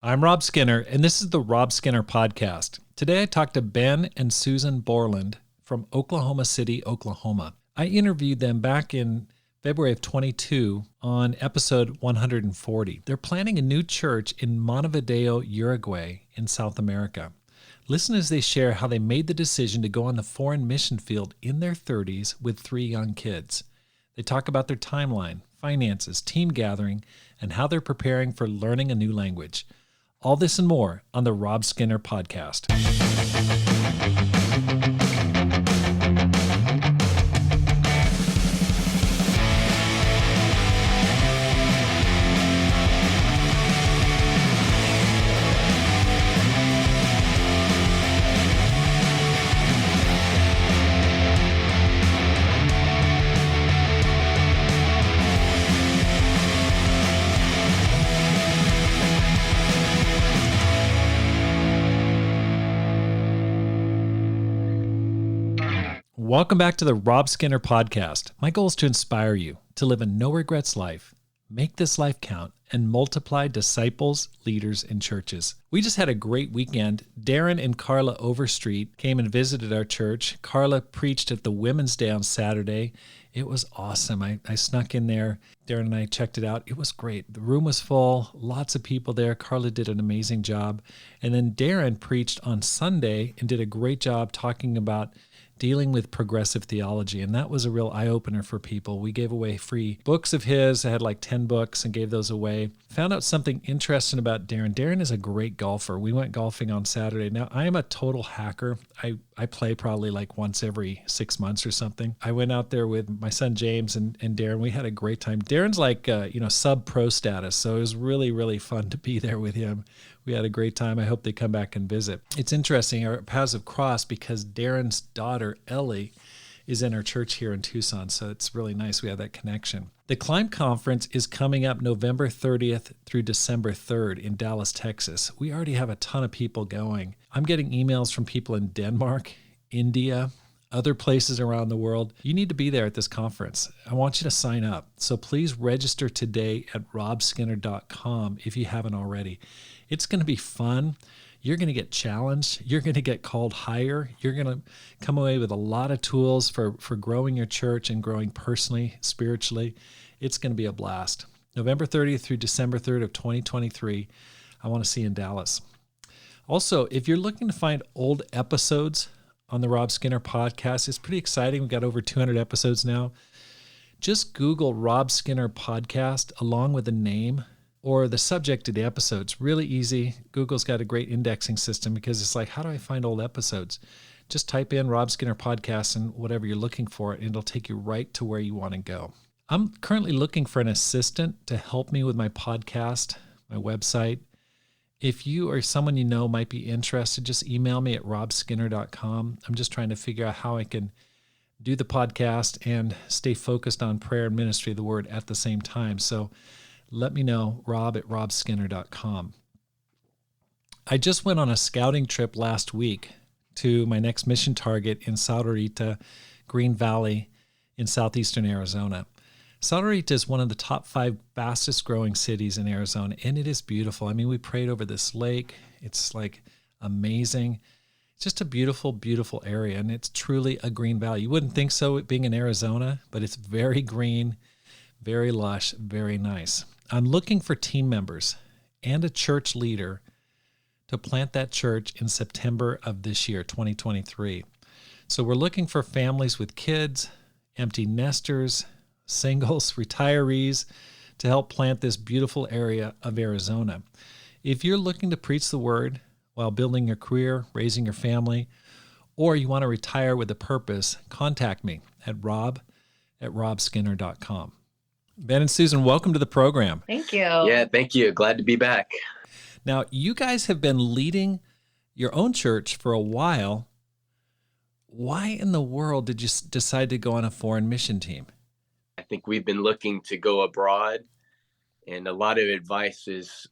I'm Rob Skinner, and this is the Rob Skinner Podcast. Today I talked to Ben and Susan Borland from Oklahoma City, Oklahoma. I interviewed them back in February of 22 on episode 140. They're planning a new church in Montevideo, Uruguay in South America. Listen as they share how they made the decision to go on the foreign mission field in their 30s with 3 young kids. They talk about their timeline, finances, team gathering, and how they're preparing for learning a new language. All this and more on the Rob Skinner Podcast. Welcome back to the Rob Skinner Podcast. My goal is to inspire you to live a no-regrets life, make this life count, and multiply disciples, leaders, and churches. We just had a great weekend. Darren and Carla Overstreet came and visited our church. Carla preached at the Women's Day on Saturday. It was awesome. I snuck in there. Darren and I checked it out. It was great. The room was full, lots of people there. Carla did an amazing job. And then Darren preached on Sunday and did a great job talking about dealing with progressive theology, and that was a real eye-opener for people. We gave away free books of his. I had like 10 books and gave those away. Found out something interesting about Darren. Darren is a great golfer. We went golfing on Saturday. Now, I am a total hacker. I play probably like once every 6 months or something. I went out there with my son James and Darren. We had a great time. Darren's like, sub-pro status, so it was really, really fun to be there with him. We had a great time. I hope they come back and visit. It's interesting, our paths have crossed because Darren's daughter, Ellie, is in our church here in Tucson, so it's really nice we have that connection. The Climb Conference is coming up November 30th through December 3rd in Dallas, Texas. We already have a ton of people going. I'm getting emails from people in Denmark, India, other places around the world. You need to be there at this conference. I want you to sign up. So please register today at robskinner.com if you haven't already. It's going to be fun. You're going to get challenged. You're going to get called higher. You're going to come away with a lot of tools for growing your church and growing personally, spiritually. It's going to be a blast. November 30th through December 3rd of 2023, I want to see you in Dallas. Also, if you're looking to find old episodes on the Rob Skinner Podcast, it's pretty exciting. We've got over 200 episodes now. Just Google Rob Skinner Podcast along with the name or the subject of the episode. It's really easy. Google's got a great indexing system because it's like, how do I find old episodes? Just type in Rob Skinner Podcast and whatever you're looking for, and it'll take you right to where you want to go. I'm currently looking for an assistant to help me with my podcast, my website. If you or someone you know might be interested, just email me at robskinner.com. I'm just trying to figure out how I can do the podcast and stay focused on prayer and ministry of the word at the same time. So let me know, rob@robskinner.com. I just went on a scouting trip last week to my next mission target in Sahuarita, Green Valley in southeastern Arizona. Sahuarita is one of the top 5 fastest growing cities in Arizona, and it is beautiful. I mean, we prayed over this lake. It's like amazing. It's just a beautiful, beautiful area, and it's truly a green valley. You wouldn't think so being in Arizona, but it's very green, very lush, very nice. I'm looking for team members and a church leader to plant that church in September of this year, 2023. So we're looking for families with kids, empty nesters, singles, retirees to help plant this beautiful area of Arizona. If you're looking to preach the word while building your career, raising your family, or you want to retire with a purpose, contact me at rob@robskinner.com. Ben and Susan, welcome to the program. Thank you. Yeah, thank you. Glad to be back. Now, you guys have been leading your own church for a while. Why in the world did you decide to go on a foreign mission team? I think we've been looking to go abroad, and a lot of advice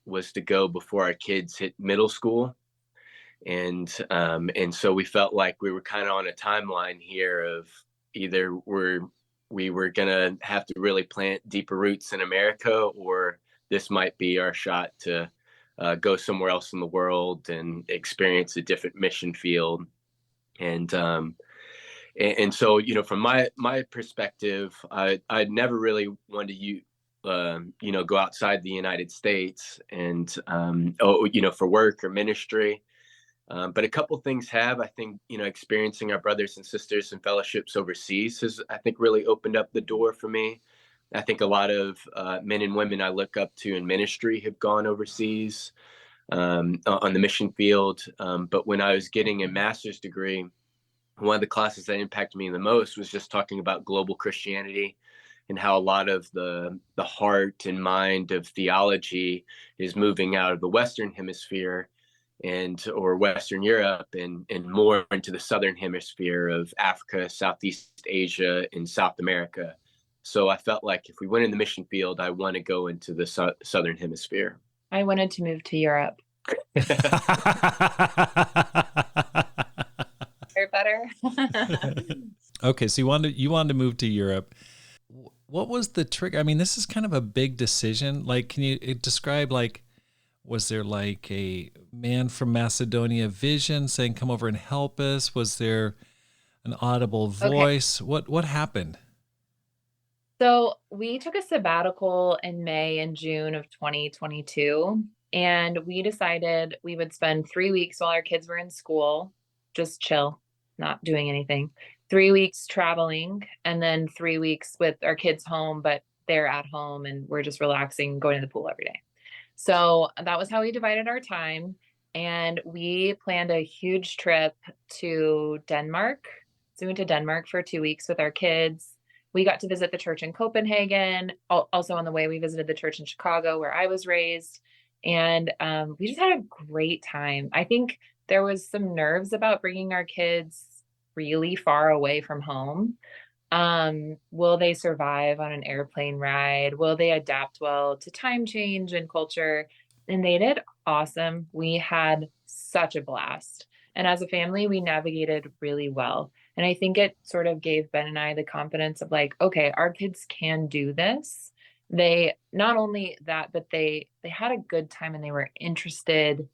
was to go before our kids hit middle school. And so we felt like we were kind of on a timeline here of either we were going to have to really plant deeper roots in America, or this might be our shot to go somewhere else in the world and experience a different mission field. And so, from my perspective, I'd never really wanted to go outside the United States and for work or ministry. But a couple things have, I think, experiencing our brothers and sisters and fellowships overseas has, I think, really opened up the door for me. I think a lot of men and women I look up to in ministry have gone overseas on the mission field. But when I was getting a master's degree, one of the classes that impacted me the most was just talking about global Christianity and how a lot of the heart and mind of theology is moving out of the Western Hemisphere or Western Europe and more into the Southern Hemisphere of Africa, Southeast Asia, and South America. So I felt like if we went in the mission field, I want to go into the Southern Hemisphere. I wanted to move to Europe. Better. Okay, so you wanted to move to Europe. What was the trigger? I mean, this is kind of a big decision. Like, can you describe, like, was there like a man from Macedonia vision saying, "Come over and help us"? Was there an audible voice? Okay. What happened? So we took a sabbatical in May and June of 2022, and we decided we would spend 3 weeks while our kids were in school, just chill, not doing anything. 3 weeks traveling, and then 3 weeks with our kids home, but they're at home and we're just relaxing, going to the pool every day. So that was how we divided our time. And we planned a huge trip to Denmark. So we went to Denmark for 2 weeks with our kids. We got to visit the church in Copenhagen. Also on the way, we visited the church in Chicago where I was raised. And we just had a great time. I think there was some nerves about bringing our kids really far away from home. Will they survive on an airplane ride? Will they adapt well to time change and culture? And they did awesome. We had such a blast. And as a family, we navigated really well. And I think it sort of gave Ben and I the confidence of like, okay, our kids can do this. They not only that, but they had a good time and they were interested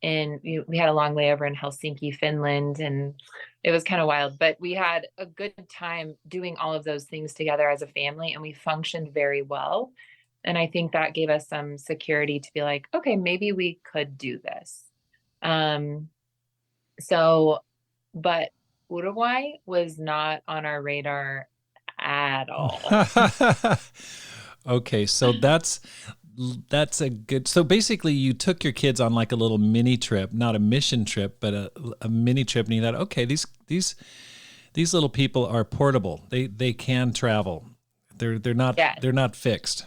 in, we had a long layover in Helsinki, Finland, and it was kind of wild, but we had a good time doing all of those things together as a family, and we functioned very well. And I think that gave us some security to be like, okay, maybe we could do this. But Uruguay was not on our radar at all. Okay, so that's a good, so basically you took your kids on like a little mini trip, not a mission trip, but a mini trip, and you thought, okay, these little people are portable. They can travel. They're not fixed.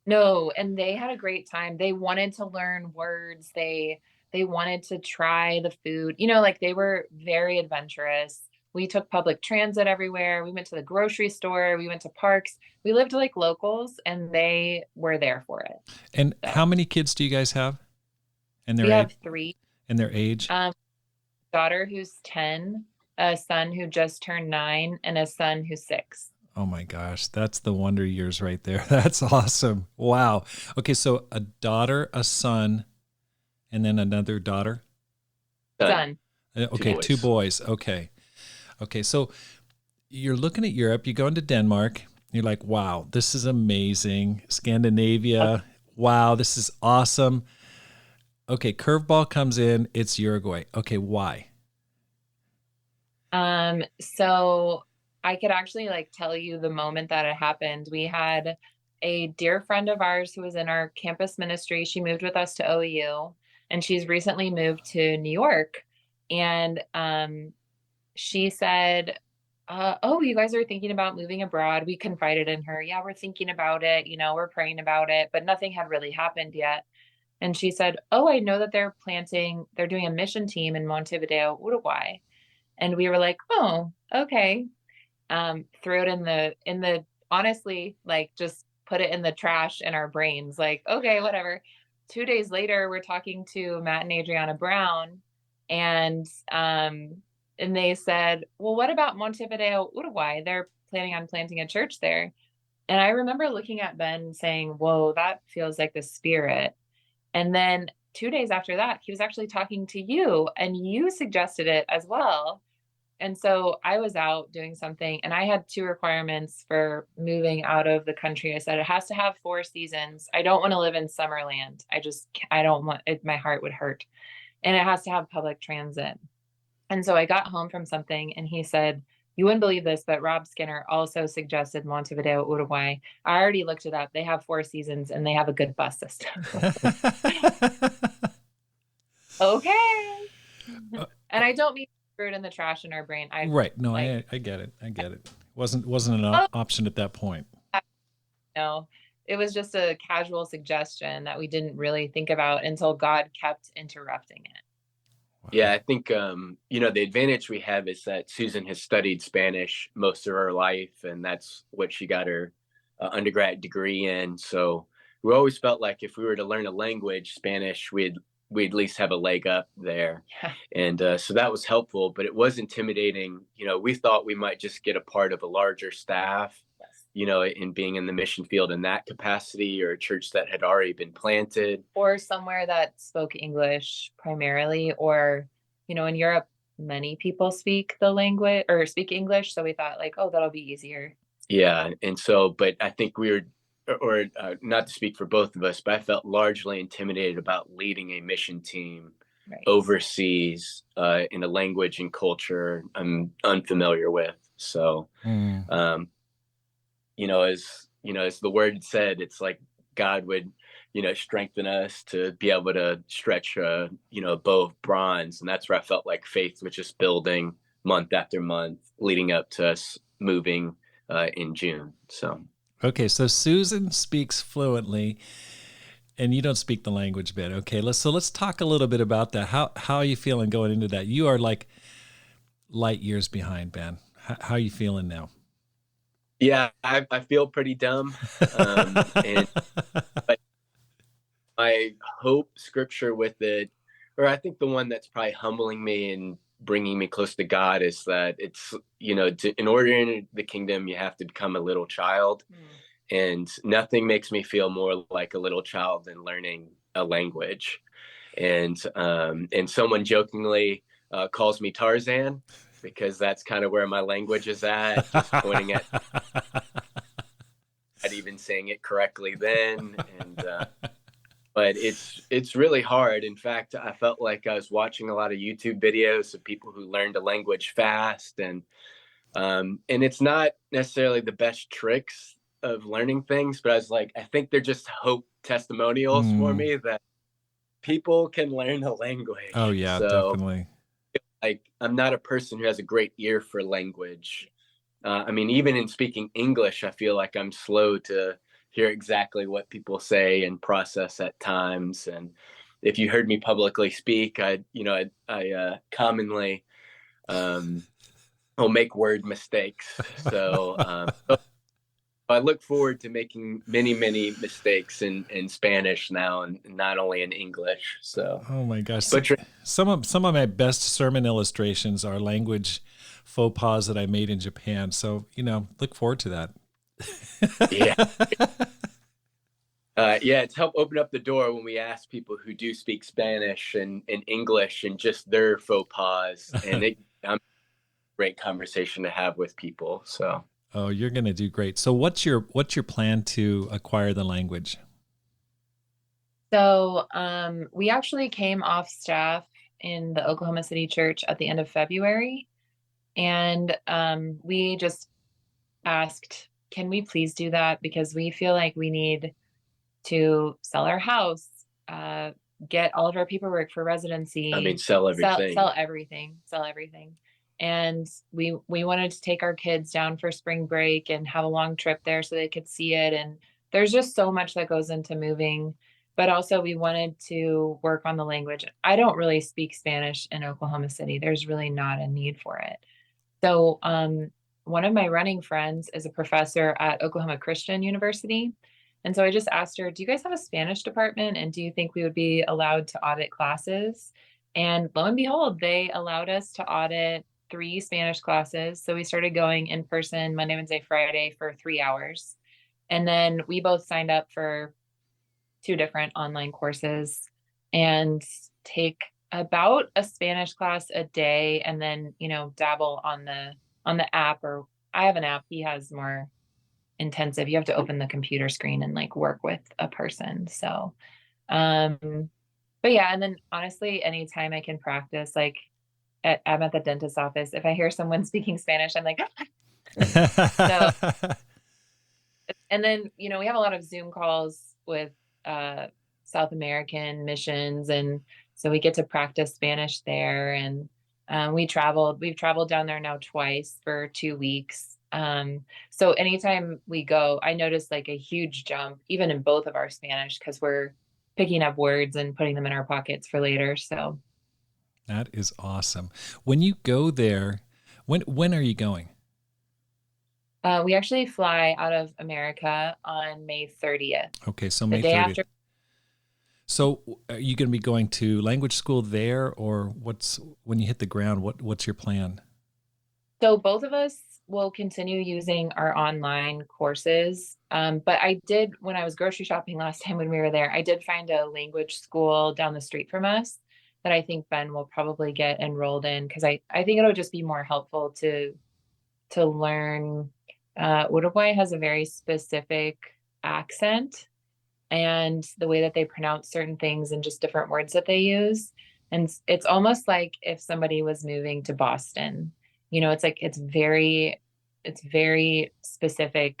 No, and they had a great time. They wanted to learn words. They wanted to try the food. Like they were very adventurous. We took public transit everywhere. We went to the grocery store. We went to parks. We lived like locals, and they were there for it. And so, how many kids do you guys have? And we have 3. And their age? Daughter who's 10, a son who just turned 9, and a son who's 6. Oh my gosh, that's the wonder years right there. That's awesome. Wow. Okay, so a daughter, a son, and then another daughter? Son. Okay, 2 boys. Okay, so you're looking at Europe, you go into Denmark, you're like, wow, this is amazing. Scandinavia, wow, this is awesome. Okay, curveball comes in, it's Uruguay. Okay, why? So I could actually tell you the moment that it happened. We had a dear friend of ours who was in our campus ministry. She moved with us to OU, and she's recently moved to New York. And she said, oh, you guys are thinking about moving abroad. We confided in her. Yeah, we're thinking about it. We're praying about it, but nothing had really happened yet. And she said, oh, I know that they're doing a mission team in Montevideo, Uruguay. And we were like, oh, okay. Threw it in the honestly, just put it in the trash in our brains. Okay, whatever. 2 days later, we're talking to Matt and Adriana Brown, and they said, well, what about Montevideo, Uruguay? They're planning on planting a church there. And I remember looking at Ben saying, whoa, that feels like the spirit. And then 2 days after that, he was actually talking to you and you suggested it as well. And so I was out doing something and I had two requirements for moving out of the country. I said it has to have 4 seasons. I don't want to live in Summerland. I don't want it. My heart would hurt. And it has to have public transit. And so I got home from something and he said, you wouldn't believe this, but Rob Skinner also suggested Montevideo, Uruguay. I already looked it up. They have 4 seasons and they have a good bus system. Okay. And I don't mean to throw it in the trash in our brain. Right. No, I get it. I get it. Wasn't an option at that point. No, it was just a casual suggestion that we didn't really think about until God kept interrupting it. Wow. Yeah, I think, the advantage we have is that Susan has studied Spanish most of her life, and that's what she got her undergrad degree in. So we always felt like if we were to learn a language, Spanish, we'd at least have a leg up there. Yeah. And so that was helpful, but it was intimidating. We thought we might just get a part of a larger staff, in being in the mission field in that capacity, or a church that had already been planted. Or somewhere that spoke English primarily, or, in Europe, many people speak the language or speak English. So we thought like, oh, that'll be easier. Yeah. And so, but I think we were, or not to speak for both of us, but I felt largely intimidated about leading a mission team overseas in a language and culture I'm unfamiliar with. So, as the word said, it's like God would, strengthen us to be able to stretch a bow of bronze. And that's where I felt like faith was just building month after month leading up to us moving in June. So. Okay, so Susan speaks fluently, and you don't speak the language, Ben. Okay, let's talk a little bit about that. How are you feeling going into that? You are like light years behind, Ben. How are you feeling now? Yeah, I feel pretty dumb, but I hope Scripture with it, or I think the one that's probably humbling me and bringing me close to God is that it's, in order to enter the kingdom, you have to become a little child. And nothing makes me feel more like a little child than learning a language. And someone jokingly calls me Tarzan, because that's kind of where my language is at, just pointing at even saying it correctly then. And but it's really hard. In fact, I felt like I was watching a lot of YouTube videos of people who learned a language fast, and it's not necessarily the best tricks of learning things, but I was like, I think they're just hope testimonials for me that people can learn a language. Oh yeah, so, definitely. Like, I'm not a person who has a great ear for language. Even in speaking English, I feel like I'm slow to hear exactly what people say and process at times. And if you heard me publicly speak, I commonly will make word mistakes. So I look forward to making many, many mistakes in Spanish now, and not only in English. So, oh my gosh, some of my best sermon illustrations are language faux pas that I made in Japan. So, look forward to that. Yeah. It's helped open up the door when we ask people who do speak Spanish and English and just their faux pas, and a great conversation to have with people. So. Oh, you're going to do great. So what's your plan to acquire the language? So we actually came off staff in the Oklahoma City church at the end of February. And we just asked, can we please do that? Because we feel like we need to sell our house, get all of our paperwork for residency. Sell everything. Sell everything. And we wanted to take our kids down for spring break and have a long trip there so they could see it. And there's just so much that goes into moving, but also we wanted to work on the language. I don't really speak Spanish in Oklahoma City. There's really not a need for it. So one of my running friends is a professor at Oklahoma Christian University. And so I just asked her, do you guys have a Spanish department? And do you think we would be allowed to audit classes? And lo and behold, they allowed us to audit 3 Spanish classes. So we started going in person Monday, Wednesday, Friday for 3 hours. And then we both signed up for two different online courses and take about a Spanish class a day, and then, dabble on the app. Or I have an app. He has more intensive. You have to open the computer screen and like work with a person. So, but yeah, and then honestly, anytime I can practice, like I'm at the dentist's office. If I hear someone speaking Spanish, I'm like, so, and then, we have a lot of Zoom calls with South American missions. And so we get to practice Spanish there. And we've traveled down there now twice for 2 weeks. So anytime we go, I notice like a huge jump, even in both of our Spanish, because we're picking up words and putting them in our pockets for later. So that is awesome. When you go there, when are you going? We actually fly out of America on May 30th. Okay, so the May day 30th. after. So are you going to be going to language school there, or when you hit the ground, what's your plan? So both of us will continue using our online courses. But I did, when I was grocery shopping last time when we were there, I did find a language school down the street from us that I think Ben will probably get enrolled in, because I think it'll just be more helpful to learn. Uruguay has a very specific accent and the way that they pronounce certain things and just different words that they use. And it's almost like if somebody was moving to Boston, it's like, it's very specific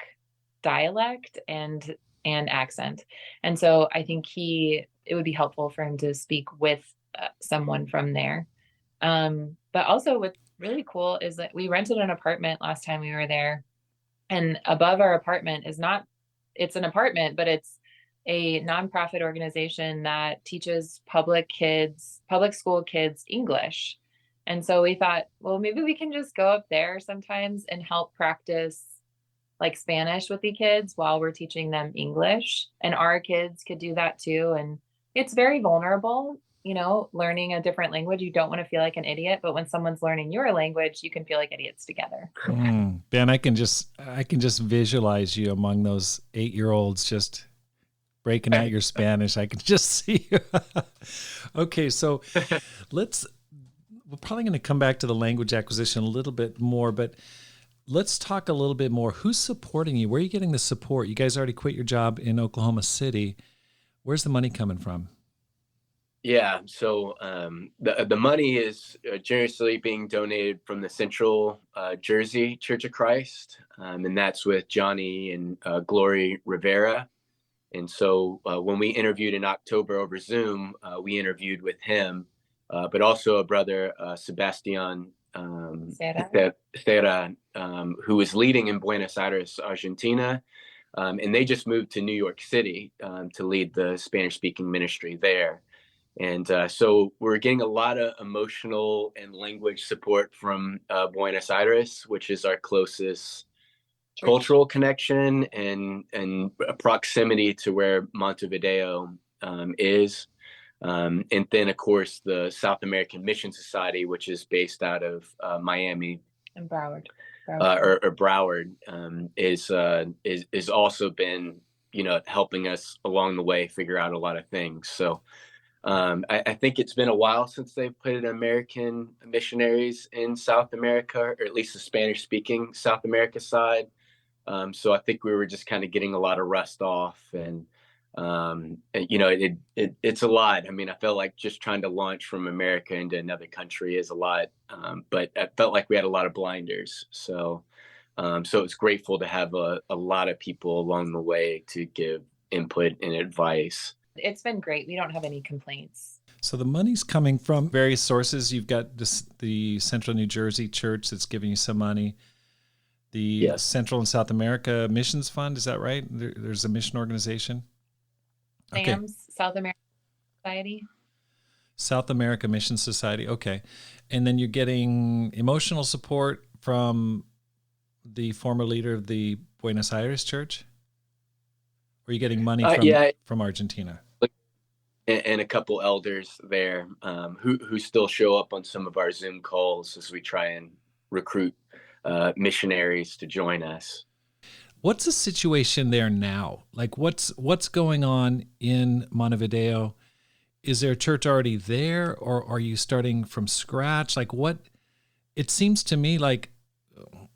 dialect and accent. And so I think it would be helpful for him to speak with someone from there. But also what's really cool is that we rented an apartment last time we were there, and above our apartment it's an apartment, but it's a nonprofit organization that teaches public school kids English. And so we thought, well, maybe we can just go up there sometimes and help practice like Spanish with the kids while we're teaching them English. And our kids could do that too. And it's very vulnerable, learning a different language. You don't want to feel like an idiot, but when someone's learning your language, you can feel like idiots together. Ben, I can just visualize you among those 8-year-olds just breaking out your Spanish. I can just see you. Okay, so we're probably going to come back to the language acquisition a little bit more, but let's talk a little bit more. Who's supporting you? Where are you getting the support? You guys already quit your job in Oklahoma City. Where's the money coming from? Yeah, so the money is generously being donated from the Central Jersey Church of Christ, and that's with Johnny and Glory Rivera. And so when we interviewed in October over Zoom, we interviewed with him, but also a brother, Sebastian Serra, who is leading in Buenos Aires, Argentina. And they just moved to New York City to lead the Spanish-speaking ministry there. And so we're getting a lot of emotional and language support from Buenos Aires, which is our closest cultural connection and proximity to where Montevideo is. And then, of course, the South American Mission Society, which is based out of Miami and Broward. Broward, is also been, helping us along the way figure out a lot of things. So I think it's been a while since they've put an American missionaries in South America, or at least the Spanish-speaking South America side. So I think we were just kind of getting a lot of rust off, and it's a lot. I mean, I felt like just trying to launch from America into another country is a lot, but I felt like we had a lot of blinders. So it's grateful to have a lot of people along the way to give input and advice. It's been great. We don't have any complaints. So the money's coming from various sources. You've got the Central New Jersey Church that's giving you some money. The Central and South America Missions Fund, is that right? There's a mission organization? SAMS, South American Society. South America Mission Society, okay. And then you're getting emotional support from the former leader of the Buenos Aires Church? Or are you getting money from Argentina? And a couple elders there who still show up on some of our Zoom calls as we try and recruit missionaries to join us. What's the situation there now? Like what's going on in Montevideo? Is there a church already there, or are you starting from scratch? Like what, it seems to me like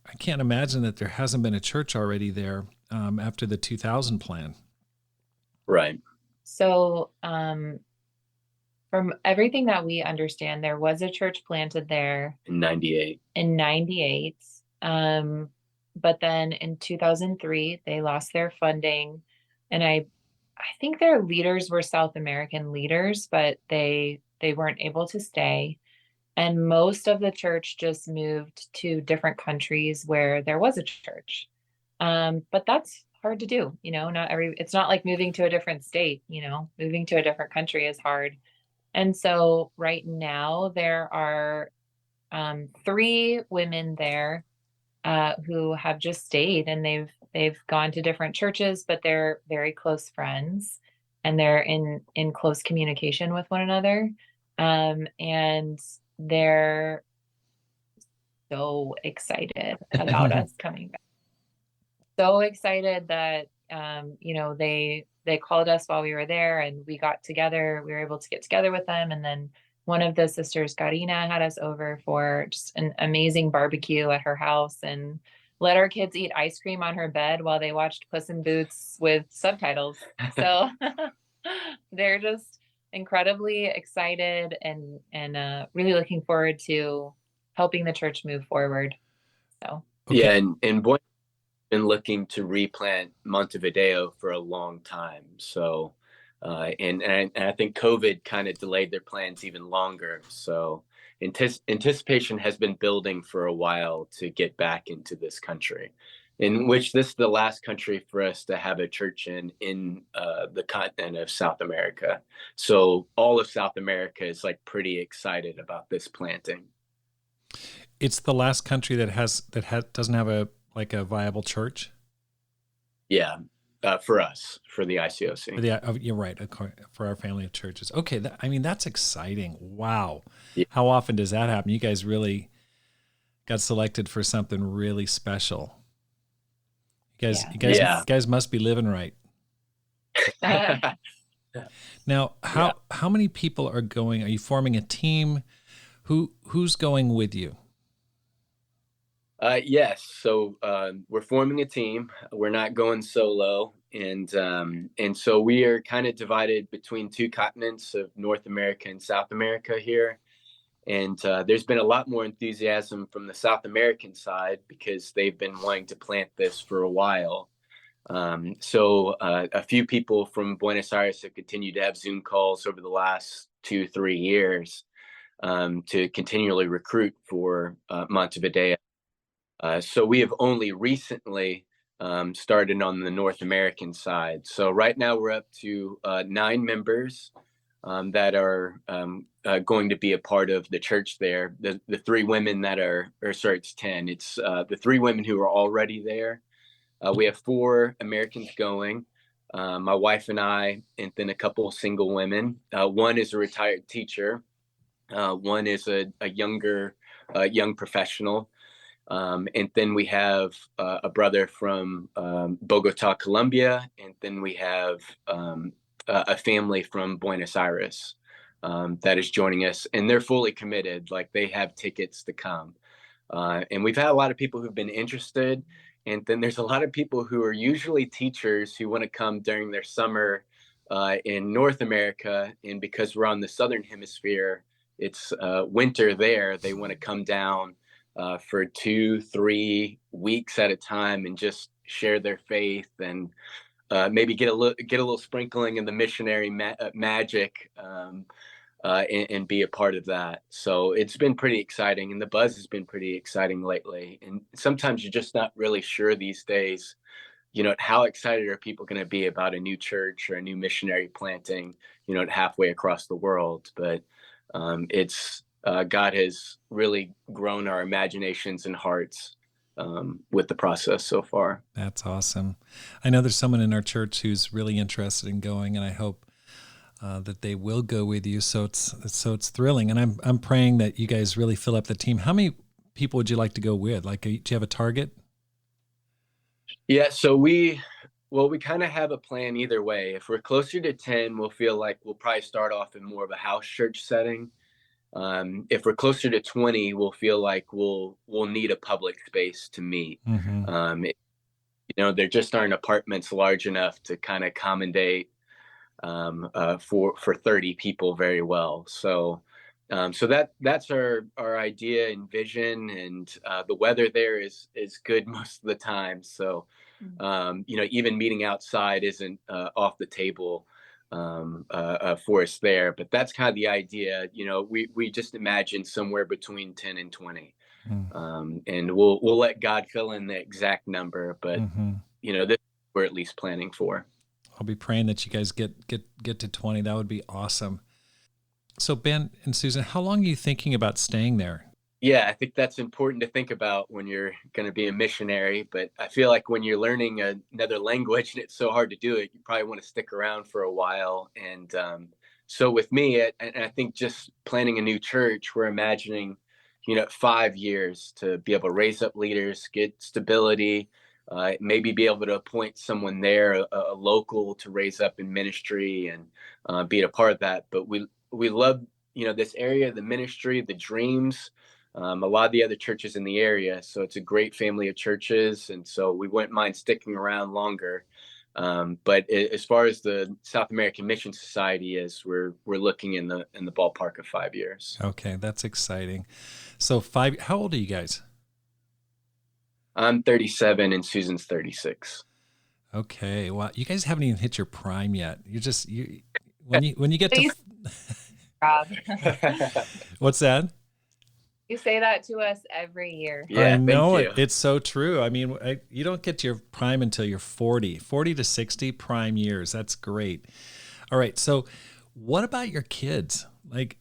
I can't imagine that there hasn't been a church already there after the 2000 plan. Right. So, from everything that we understand, there was a church planted there In 98. in 98. But then in 2003, they lost their funding. And I think their leaders were South American leaders, but they weren't able to stay. And most of the church just moved to different countries where there was a church. But that's hard to do, it's not like moving to a different state, moving to a different country is hard. And so right now there are 3 women there who have just stayed, and they've gone to different churches, but they're very close friends, and they're in close communication with one another. And they're so excited about us coming back. So excited that they called us while we were there, and we got together. We were able to get together with them, and then one of the sisters, Karina, had us over for just an amazing barbecue at her house, and let our kids eat ice cream on her bed while they watched Puss in Boots with subtitles. So they're just incredibly excited and really looking forward to helping the church move forward. So okay. Yeah, and boy, been looking to replant Montevideo for a long time. So, and I think COVID kind of delayed their plans even longer. So anticipation has been building for a while to get back into this country, in which this is the last country for us to have a church in the continent of South America. So all of South America is like pretty excited about this planting. It's the last country that doesn't have a viable church? Yeah, for us, for the ICOC. You're right, for our family of churches. Okay, that's exciting. Wow. Yeah. How often does that happen? You guys really got selected for something really special. You guys must be living right. Now, how many people are going? Are you forming a team? Who's going with you? Yes. So we're forming a team. We're not going solo, and so we are kind of divided between 2 continents of North America and South America here. And there's been a lot more enthusiasm from the South American side because they've been wanting to plant this for a while. So a few people from Buenos Aires have continued to have Zoom calls over the last 2-3 years to continually recruit for Montevideo. So we have only recently started on the North American side. So right now we're up to 9 members that are going to be a part of the church there. The 3 women that it's 10. It's the 3 women who are already there. We have 4 Americans going, my wife and I, and then a couple of single women. One is a retired teacher. One is a young professional. And then we have a brother from Bogota, Colombia, and then we have a family from Buenos Aires that is joining us, and they're fully committed. Like, they have tickets to come. And we've had a lot of people who've been interested, and then there's a lot of people who are usually teachers who want to come during their summer in North America, and because we're on the Southern Hemisphere, it's winter there. They want to come down for 2-3 weeks at a time and just share their faith and maybe get a little sprinkling in the missionary magic and be a part of that. So it's been pretty exciting, and the buzz has been pretty exciting lately. And sometimes you're just not really sure these days, how excited are people going to be about a new church or a new missionary planting, halfway across the world. But it's God has really grown our imaginations and hearts with the process so far. That's awesome. I know there's someone in our church who's really interested in going, and I hope that they will go with you. So it's thrilling, and I'm praying that you guys really fill up the team. How many people would you like to go with? Like, do you have a target? Yeah, so we kind of have a plan either way. If we're closer to 10, we'll feel like we'll probably start off in more of a house church setting. If we're closer to 20, we'll feel like we'll need a public space to meet. Mm-hmm. There just aren't apartments large enough to kind of accommodate for 30 people very well. So that's our idea and vision, and the weather there is good most of the time. So even meeting outside isn't off the table for us there. But that's kind of the idea. We just imagine somewhere between 10 and 20, and we'll let God fill in the exact number. But Mm-hmm. this we're at least planning for. I'll be praying that you guys get to 20. That would be awesome. So Ben and Susan, how long are you thinking about staying there? Yeah, I think that's important to think about when you're going to be a missionary. But I feel like when you're learning another language and it's so hard to do it, you probably want to stick around for a while. And so with me, and I think just planning a new church, we're imagining, 5 years to be able to raise up leaders, get stability, maybe be able to appoint someone there, a local, to raise up in ministry and be a part of that. But we love, this area, the ministry, the dreams, a lot of the other churches in the area. So it's a great family of churches. And so we wouldn't mind sticking around longer. But as far as the South American Mission Society is, we're looking in the ballpark of 5 years. Okay, that's exciting. So how old are you guys? I'm 37 and Susan's 36. Okay, well, you guys haven't even hit your prime yet. When you get to Rob. What's that? You say that to us every year. Yeah, I know thank you. it's so true. I mean, you don't get your prime until you're 40 to 60 prime years. That's great. All right. So what about your kids? Like,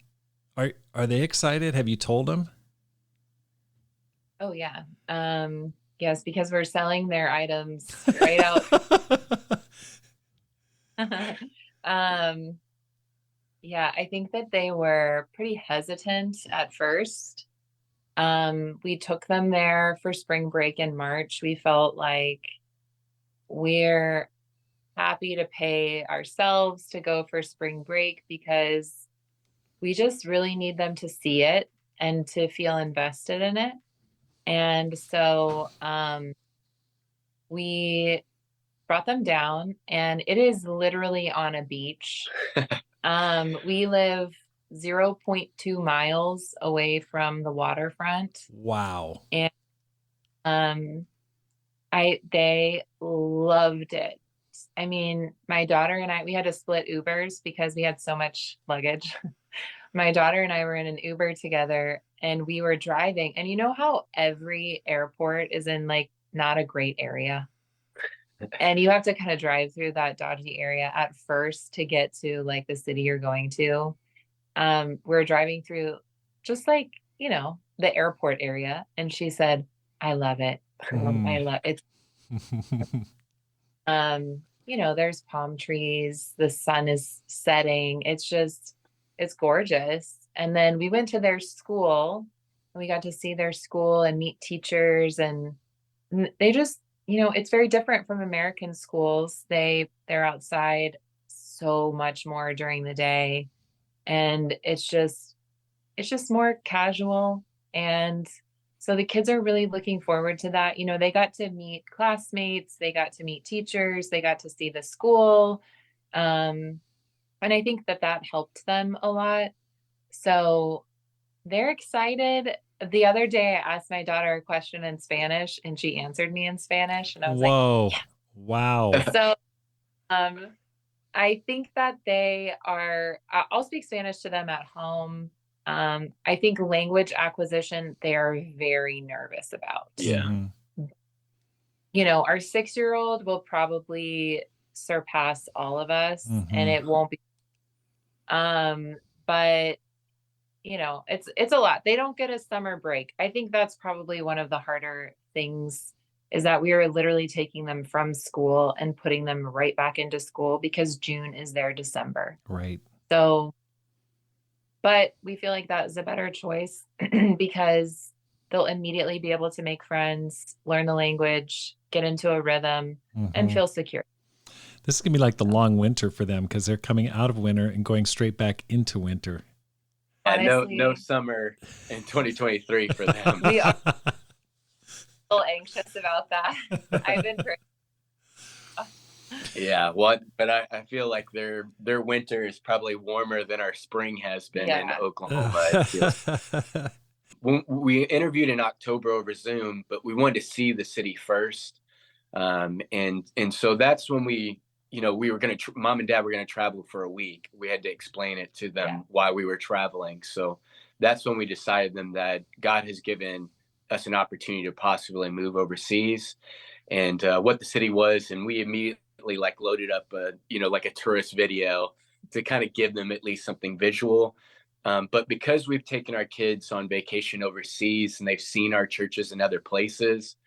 are they excited? Have you told them? Oh yeah. Yes, because we're selling their items right out. Yeah, I think that they were pretty hesitant at first. We took them there for spring break in March. We felt like we're happy to pay ourselves to go for spring break because we just really need them to see it and to feel invested in it. And so we brought them down, and it is literally on a beach. We live 0.2 miles away from the waterfront. Wow. And they loved it. I mean, my daughter and I, we had to split Ubers because we had so much luggage. My daughter and I were in an Uber together, and we were driving. And you know how every airport is in like not a great area? And you have to kind of drive through that dodgy area at first to get to like the city you're going to. We're driving through just like, the airport area. And she said, I love it. I love it. There's palm trees. The sun is setting. It's gorgeous. And then we went to their school, and we got to see their school and meet teachers. And they just, it's very different from American schools. They're outside so much more during the day, and it's just more casual. And so the kids are really looking forward to that. They got to meet classmates, they got to meet teachers, they got to see the school. And I think that helped them a lot. So they're excited. The other day I asked my daughter a question in Spanish, and she answered me in Spanish, and I was Whoa. like, yeah. Wow. So I think that I'll speak Spanish to them at home. I think language acquisition, they are very nervous about. Yeah. Our 6-year-old will probably surpass all of us, and it won't be. But it's a lot. They don't get a summer break. I think that's probably one of the harder things, is that we are literally taking them from school and putting them right back into school because June is their December. Right. So, but we feel like that is a better choice because they'll immediately be able to make friends, learn the language, get into a rhythm, and Hmm. feel secure. This is going to be like the long winter for them because they're coming out of winter and going straight back into winter. Yeah, no Honestly, summer in 2023 for them. we are a little anxious about that. I've been pretty. Yeah, what? But I feel like their winter is probably warmer than our spring has been in Yeah. Oklahoma. It feels. When we interviewed in October over Zoom, but we wanted to see the city first, and so that's when we were going to mom and dad were going to travel for a week. We had to explain it to them why we were traveling. So that's when we decided them that God has given us an opportunity to possibly move overseas, and what the city was, and we immediately like loaded up like a tourist video to kind of give them at least something visual. But because we've taken our kids on vacation overseas and they've seen our churches in other places,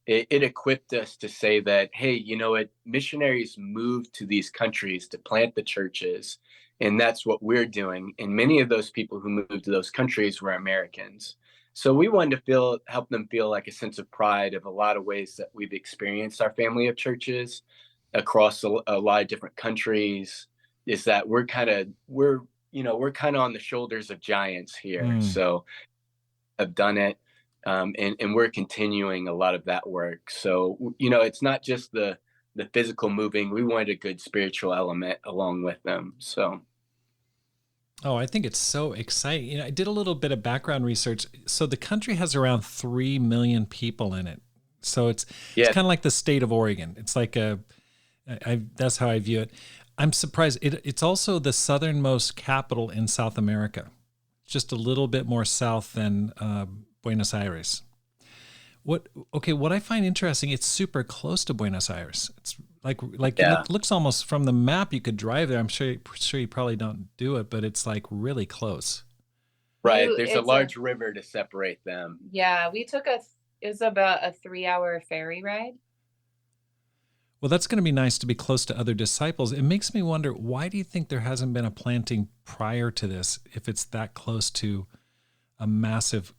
it equipped us to say that, hey, you know what, missionaries moved to these countries to plant the churches, and that's what we're doing. And many of those people who moved to those countries were Americans. So we wanted to help them feel like a sense of pride of a lot of ways that we've experienced our family of churches across a lot of different countries. Is that we're kind of on the shoulders of giants here. So have done it, and we're continuing a lot of that work. So it's not just the physical moving. We wanted a good spiritual element along with them. So. Oh, I think it's so exciting. I did a little bit of background research. So the country has around 3 million people in it. So it's kind of like the state of Oregon. It's like that's how I view it. I'm surprised. It's also the southernmost capital in South America, just a little bit more south than Buenos Aires. What I find interesting, it's super close to Buenos Aires. It's it looks almost from the map you could drive there. I'm sure you probably don't do it, but it's like really close. Right. There's a large river to separate them. Yeah, we took it was about a 3-hour ferry ride. Well, that's going to be nice to be close to other disciples. It makes me wonder, why do you think there hasn't been a planting prior to this if it's that close to a massive,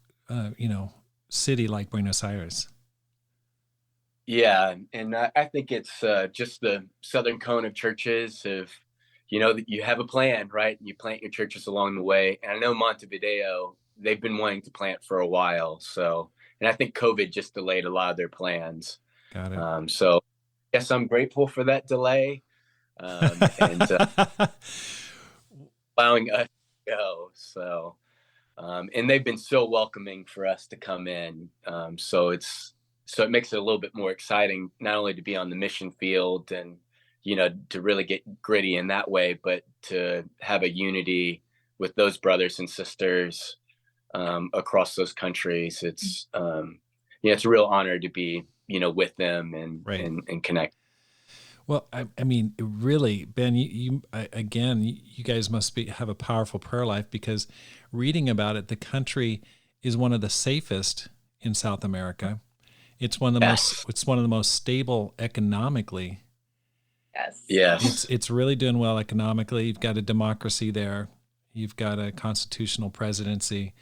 city like Buenos Aires? Yeah, and I think it's just the southern cone of churches of, that you have a plan, right? You plant your churches along the way. And I know Montevideo, they've been wanting to plant for a while. So, and I think COVID just delayed a lot of their plans. Got it. So yes, I'm grateful for that delay, and allowing us to go. So, and they've been so welcoming for us to come in. So it makes it a little bit more exciting, not only to be on the mission field and, to really get gritty in that way, but to have a unity with those brothers and sisters across those countries. It's it's a real honor to be, with them and connect. Well, I mean, really, Ben, you guys must have a powerful prayer life, because reading about it, the country is one of the safest in South America. It's one of the most stable economically. Yes. Yes. It's really doing well economically. You've got a democracy there. You've got a constitutional presidency.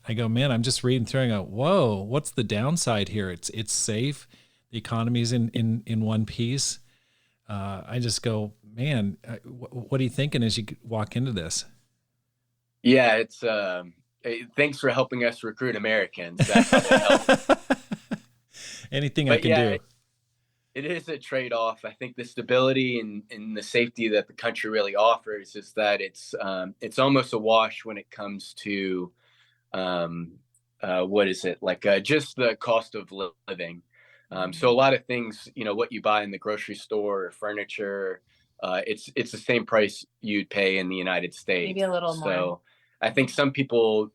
I go, man, I'm just reading through and I go, whoa, what's the downside here? It's safe. The economy's in one piece. I just go, man, what are you thinking as you walk into this? Yeah, it's thanks for helping us recruit Americans. That helps. Anything I can do. It is a trade-off. I think the stability and the safety that the country really offers is that it's almost a wash when it comes to what is it, like just the cost of living. So a lot of things, what you buy in the grocery store or furniture, it's the same price you'd pay in the United States. Maybe a little more. So I think some people,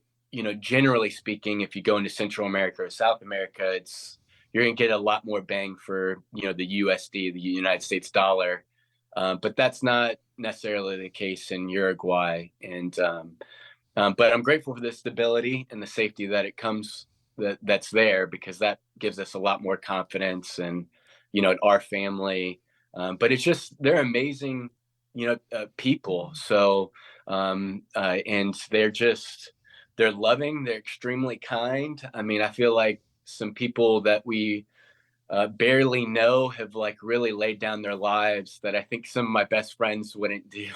generally speaking, if you go into Central America or South America, you're going to get a lot more bang for, the USD, the United States dollar. But that's not necessarily the case in Uruguay. And but I'm grateful for the stability and the safety that it comes that's there, because that gives us a lot more confidence and, in our family. But it's just, they're amazing, people. So, and they're just, they're loving, they're extremely kind. I mean, I feel like some people that we barely know have like really laid down their lives that I think some of my best friends wouldn't do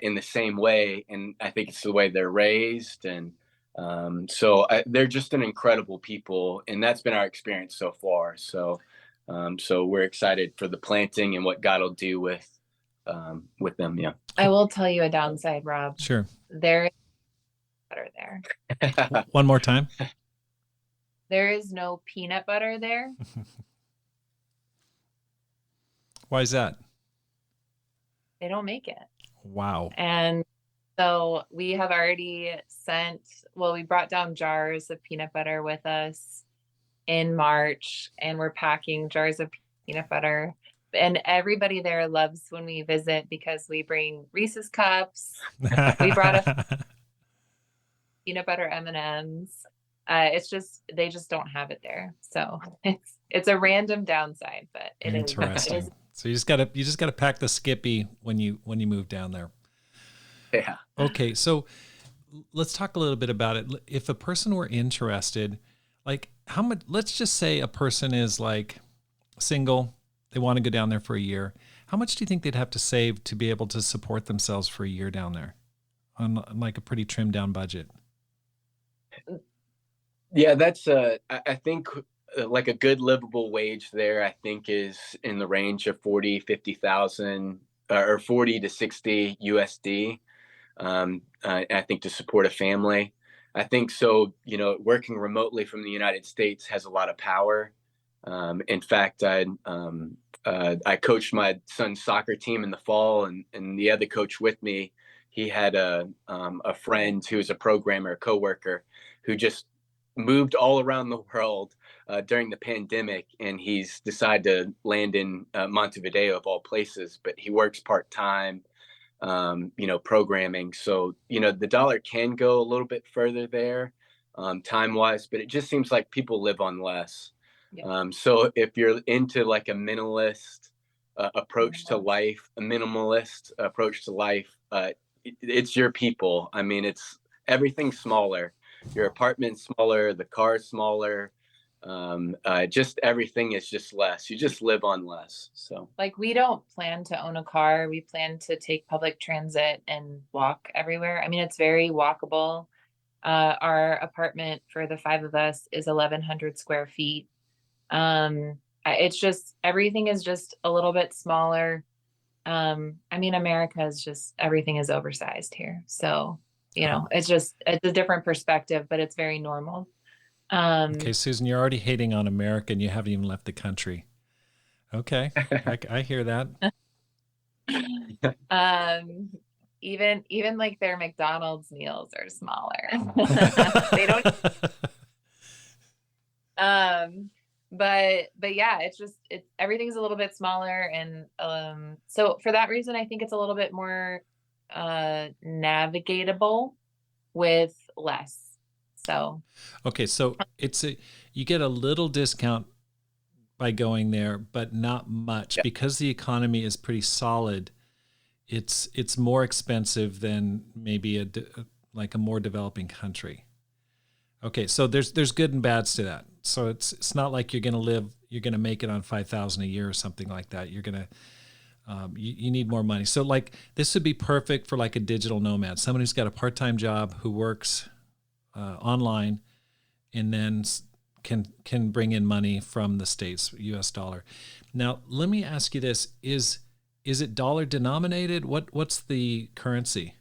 in the same way. And I think it's the way they're raised. And they're just an incredible people. And that's been our experience so far. So we're excited for the planting and what God will do with them. Yeah. I will tell you a downside, Rob. Sure. There is butter there. One more time. There is no peanut butter there. Why is that? They don't make it. Wow. And so we have already we brought down jars of peanut butter with us in March, and we're packing jars of peanut butter. And everybody there loves when we visit because we bring Reese's cups. We brought a peanut butter M&Ms. They just don't have it there. So it's a random downside, but it is interesting. So you just gotta pack the Skippy when you move down there. Yeah. Okay, so let's talk a little bit about it. If a person were interested, like how much? Let's just say a person is like single, they want to go down there for a year. How much do you think they'd have to save to be able to support themselves for a year down there on like a pretty trimmed down budget? Yeah, that's I think like a good livable wage there, I think is in the range of 50,000 or 40 to 60 USD. I think to support a family. I think so, working remotely from the United States has a lot of power. In fact, I coached my son's soccer team in the fall, and the other coach with me, he had a friend who was a programmer, a coworker, who just moved all around the world during the pandemic, and he's decided to land in Montevideo of all places, but he works part-time, programming. So, the dollar can go a little bit further there time-wise, but it just seems like people live on less. Yeah. So if you're into like a minimalist approach to life, it's your people. I mean, it's everything's smaller. Your apartment's smaller, the car's smaller. Just everything is just less. You just live on less. So like we don't plan to own a car. We plan to take public transit and walk everywhere. I mean, it's very walkable. Our apartment for the 5 of us is 1,100 square feet. It's just, everything is just a little bit smaller. I mean, America is just, everything is oversized here. So, it's a different perspective, but it's very normal. Okay, Susan, you're already hating on America and you haven't even left the country. Okay, I hear that. Even like their McDonald's meals are smaller. They don't. But yeah, it's everything's a little bit smaller, and so for that reason, I think it's a little bit more navigatable with less. So okay, so you get a little discount by going there, but not much. Yep. Because the economy is pretty solid. It's more expensive than maybe a more developing country. Okay, so there's good and bads to that. So it's not like you're going to make it on 5,000 a year or something like that. You're going to you need more money. So like this would be perfect for like a digital nomad, someone who's got a part-time job who works online and then can bring in money from the States, US dollar. Now, let me ask you this. Is it dollar denominated? What's the currency?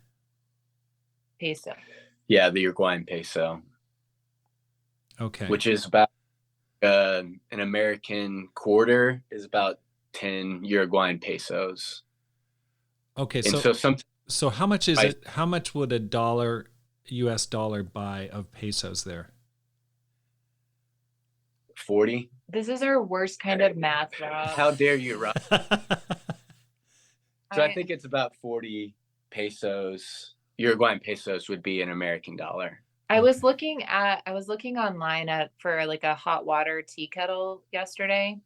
Peso. Yeah, the Uruguayan peso. Okay. Which is about an American quarter is about 10 Uruguayan pesos. Okay, and so how much is it? How much would a US dollar buy of pesos there? 40. This is our worst kind of math, Rob. How dare you, Rob? So I think it's about 40 pesos. Uruguayan pesos would be an American dollar. I was looking online for like a hot water tea kettle yesterday,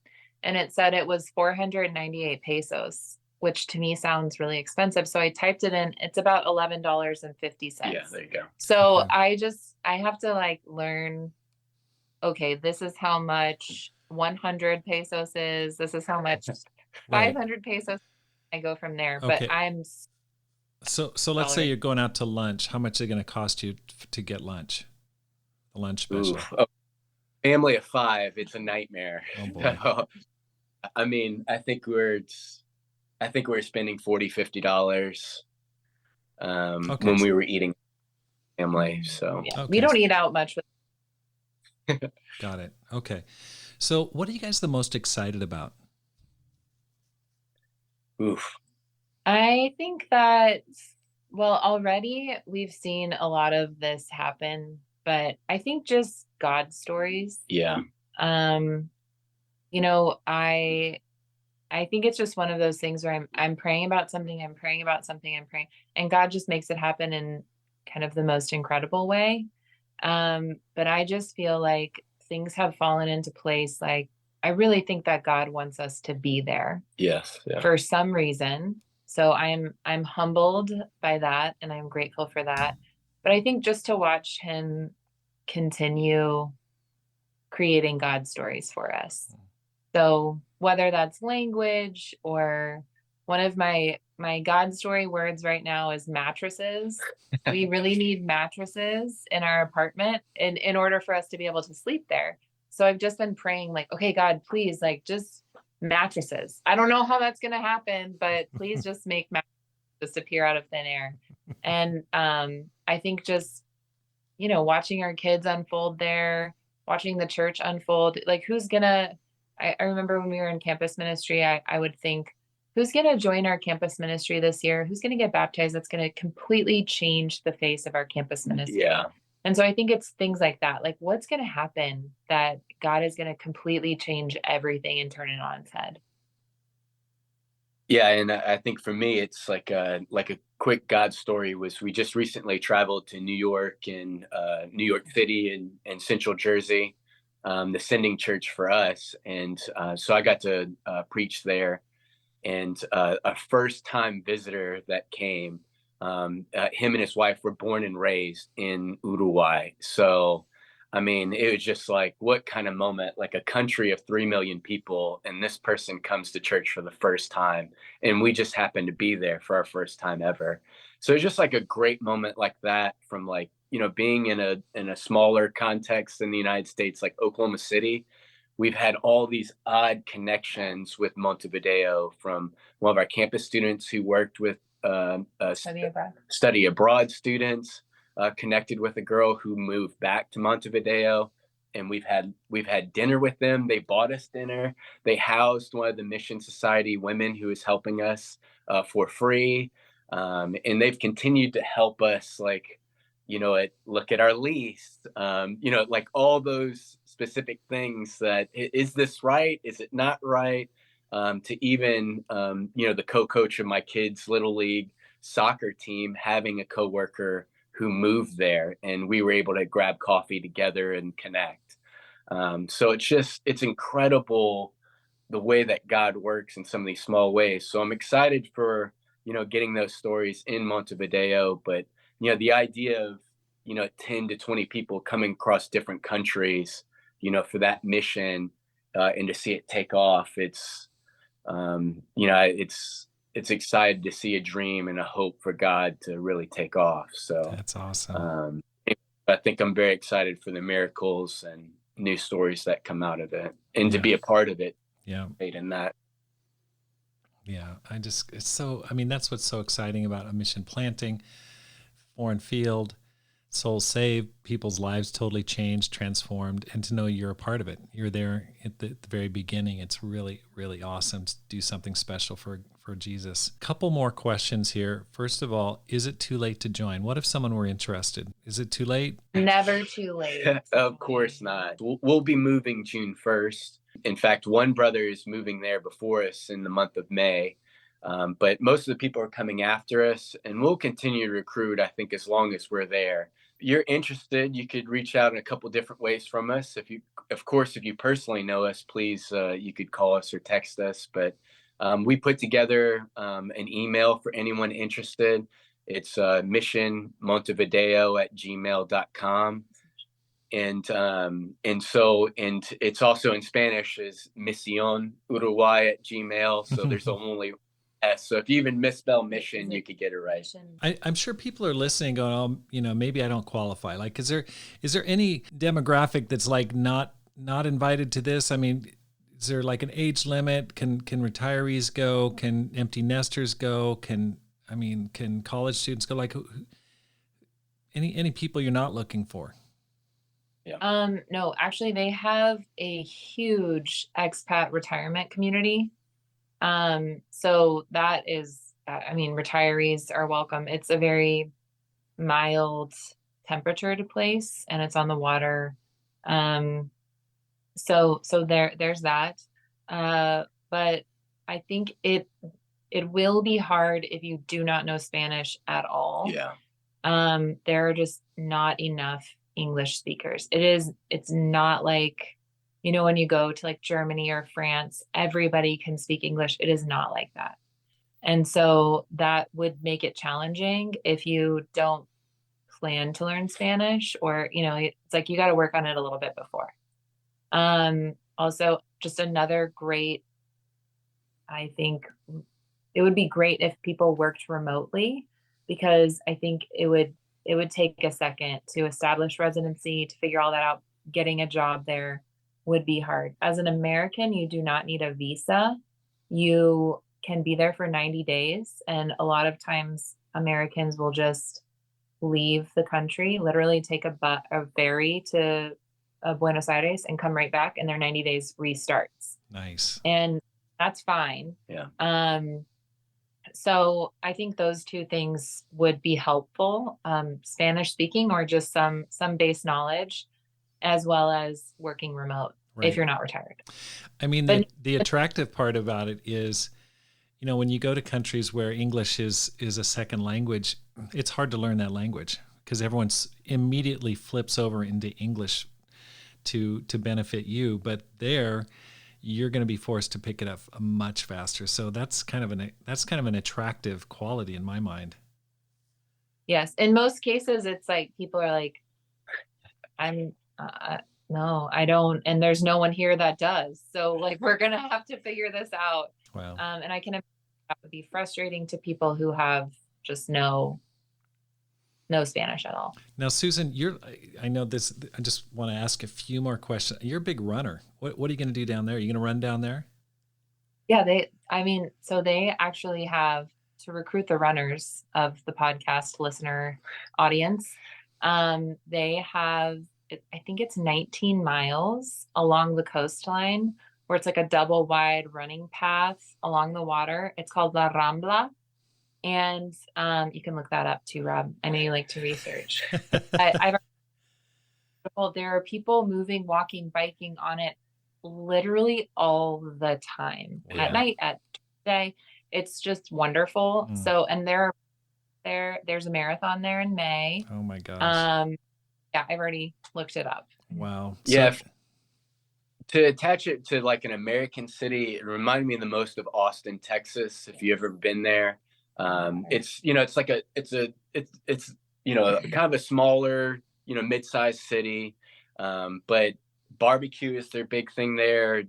and it said it was 498 pesos. which to me sounds really expensive. So I typed it in. It's about $11.50. Yeah, there you go. So Okay. I have to like learn, okay, this is how much 100 pesos is. This is how much Right. 500 pesos. I go from there, but Okay. I'm So let's say $1. you're going out to lunch. How much is it going to cost you to get lunch? The lunch special. Oof. Oh, family of 5, it's a nightmare. Oh boy. I mean, I think we're spending $40-$50 Okay. when we were eating family. So Yeah, we Okay. don't eat out much. Got it. Okay. So what are you guys the most excited about? oof. I think that, well, already we've seen a lot of this happen, but I think just God stories. Yeah. Um, you know, I think it's just one of those things where I'm praying about something, I'm praying about something, I'm praying, and God just makes it happen in kind of the most incredible way. But I just feel like things have fallen into place. Like I really think that God wants us to be there Yes. Yeah. for some reason. So I'm humbled by that and I'm grateful for that. But I think just to watch him continue creating God stories for us. So whether that's language or one of my God story words right now is mattresses. We really need mattresses in our apartment in order for us to be able to sleep there. So I've just been praying like, okay, God, please, like just mattresses. I don't know how that's going to happen, but please just make mattresses disappear out of thin air. And I think just, you know, watching our kids unfold there, watching the church unfold, like who's gonna, I remember when we were in campus ministry, I would think, who's gonna join our campus ministry this year? Who's gonna get baptized? That's gonna completely change the face of our campus ministry. Yeah. And so I think it's things like that. Like what's gonna happen that God is gonna completely change everything and turn it on its head? Yeah, and I think for me, it's like a quick God story was we just recently traveled to New York and New York City and Central Jersey, the sending church for us, and so I got to preach there. And a first time visitor that came, him and his wife were born and raised in Uruguay. So I mean, it was just like, what kind of moment, like a country of 3 million people, and this person comes to church for the first time. And we just happened to be there for our first time ever. So it's just like a great moment like that from like, you know, being in a smaller context in the United States, like Oklahoma City. We've had all these odd connections with Montevideo from one of our campus students who worked with study abroad students, connected with a girl who moved back to Montevideo, and we've had dinner with them. They bought us dinner. They housed one of the Mission Society women who is helping us for free, and they've continued to help us, like, you know, look at our lease, you know, like all those specific things that is this right? Is it not right? To even, you know, the co-coach of my kids' little league soccer team having a coworker who moved there, and we were able to grab coffee together and connect. So it's incredible the way that God works in some of these small ways. So I'm excited for, you know, getting those stories in Montevideo, but you know, the idea of, you know, 10 to 20 people coming across different countries, you know, for that mission, and to see it take off, you know, it's excited to see a dream and a hope for God to really take off. So That's awesome. um, I think I'm very excited for the miracles and new stories that come out of it, and to Yeah. be a part of it. Yeah. In that. Yeah. It's so, I mean, that's what's so exciting about a mission planting, foreign field, souls saved, people's lives totally changed, transformed, and to know you're a part of it. You're there at the very beginning. It's really, really awesome to do something special for Jesus. Couple more questions here. First of all, is it too late to join? What if someone were interested? Is it too late? Never too late. Of course not. We'll be moving June 1st. In fact, one brother is moving there before us in the month of May. But most of the people are coming after us, and we'll continue to recruit, I think, as long as we're there. If you're interested, you could reach out in a couple different ways from us. Of course, if you personally know us, please, you could call us or text us. But We put together an email for anyone interested. It's MissionMontevideo@gmail.com. And it's also in Spanish is Misión Uruguay @gmail. So there's only S. So if you even misspell mission, you could get it right. I'm sure people are listening going, oh, maybe I don't qualify. Like, is there any demographic that's like not invited to this? I mean, is there like an age limit? Can retirees go? Can empty nesters go? Can college students go? Like, any people you're not looking for? Yeah. No, actually they have a huge expat retirement community. So that is, retirees are welcome. It's a very mild temperature to place, and it's on the water. So there's that. But I think it will be hard if you do not know Spanish at all. Yeah. There are just not enough English speakers. It's not like, when you go to like Germany or France, everybody can speak English. It is not like that. And so that would make it challenging if you don't plan to learn Spanish, or, it's like, you got to work on it a little bit before. Also just another great, I think it would be great if people worked remotely, because I think it would take a second to establish residency, to figure all that out. Getting a job there would be hard. As an American, you do not need a visa. You can be there for 90 days. And a lot of times Americans will just leave the country, literally take a ferry to Buenos Aires and come right back, and their 90 days restarts. Nice. And that's fine. Yeah. So I think those two things would be helpful, Spanish speaking or just some base knowledge, as well as working remote, right, if you're not retired. I mean, the attractive part about it is, when you go to countries where English is a second language, it's hard to learn that language because everyone's immediately flips over into English to benefit you. But there, you're going to be forced to pick it up much faster. So that's kind of an attractive quality in my mind. Yes. In most cases, it's like people are like, no, I don't. And there's no one here that does. So like, we're going to have to figure this out. Wow. And I can imagine that would be frustrating to people who have just no Spanish at all. Now, Susan, I know this, I just want to ask a few more questions. You're a big runner. What are you going to do down there? Are you going to run down there? Yeah, so they actually have, to recruit the runners of the podcast listener audience. They have, I think it's 19 miles along the coastline, where it's like a double wide running path along the water. It's called La Rambla. And you can look that up too, Rob. I know you like to research. There are people moving, walking, biking on it literally all the time. Yeah. At night, at day. It's just wonderful. So, and there's a marathon there in May. Oh my gosh. Yeah, I've already looked it up. Wow. Yeah. To attach it to like an American city, it reminded me the most of Austin, Texas. If you've ever been there. It's kind of a smaller, mid-sized city. But barbecue is their big thing there.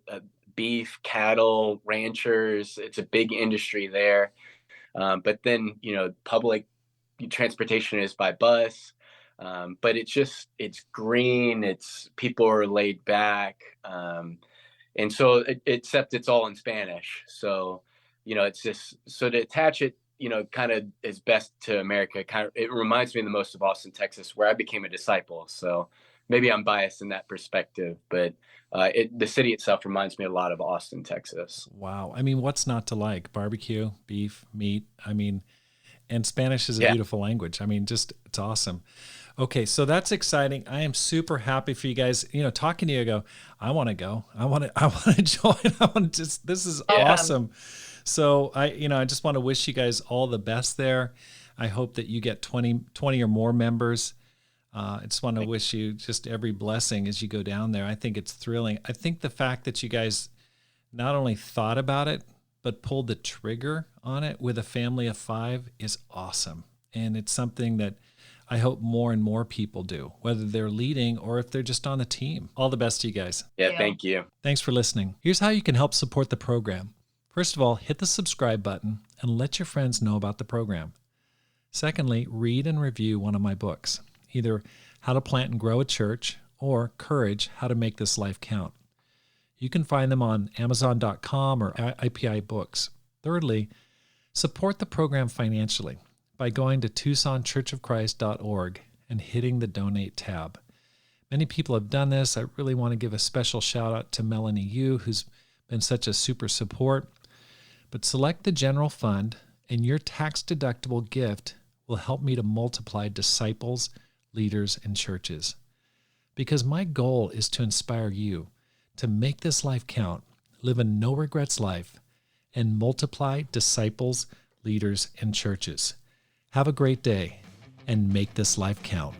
Beef, cattle, ranchers. It's a big industry there. But then, public transportation is by bus. But it's green. People are laid back. And so except it's all in Spanish. So, it's just, so to attach it, kind of is best to America. It reminds me the most of Austin, Texas, where I became a disciple. So maybe I'm biased in that perspective, but the city itself reminds me a lot of Austin, Texas. Wow. I mean, what's not to like? Barbecue, beef, meat. I mean, and Spanish is a beautiful language. I mean, it's awesome. Okay, so that's exciting. I am super happy for you guys. Talking to you, I go, I want to go. I want to join. This is awesome. So I just want to wish you guys all the best there. I hope that you get 20 or more members. I just want to wish you just every blessing as you go down there. I think it's thrilling. I think the fact that you guys not only thought about it, but pulled the trigger on it with a family of 5 is awesome. And it's something that I hope more and more people do, whether they're leading or if they're just on a team. All the best to you guys. Yeah, thank you. Thanks for listening. Here's how you can help support the program. First of all, hit the subscribe button and let your friends know about the program. Secondly, read and review one of my books, either How to Plant and Grow a Church or Courage, How to Make This Life Count. You can find them on Amazon.com or IPI Books. Thirdly, support the program financially by going to TucsonChurchofChrist.org and hitting the Donate tab. Many people have done this. I really want to give a special shout out to Melanie Yu, who's been such a super support. But select the general fund, and your tax-deductible gift will help me to multiply disciples, leaders, and churches. Because my goal is to inspire you to make this life count, live a no-regrets life, and multiply disciples, leaders, and churches. Have a great day, and make this life count.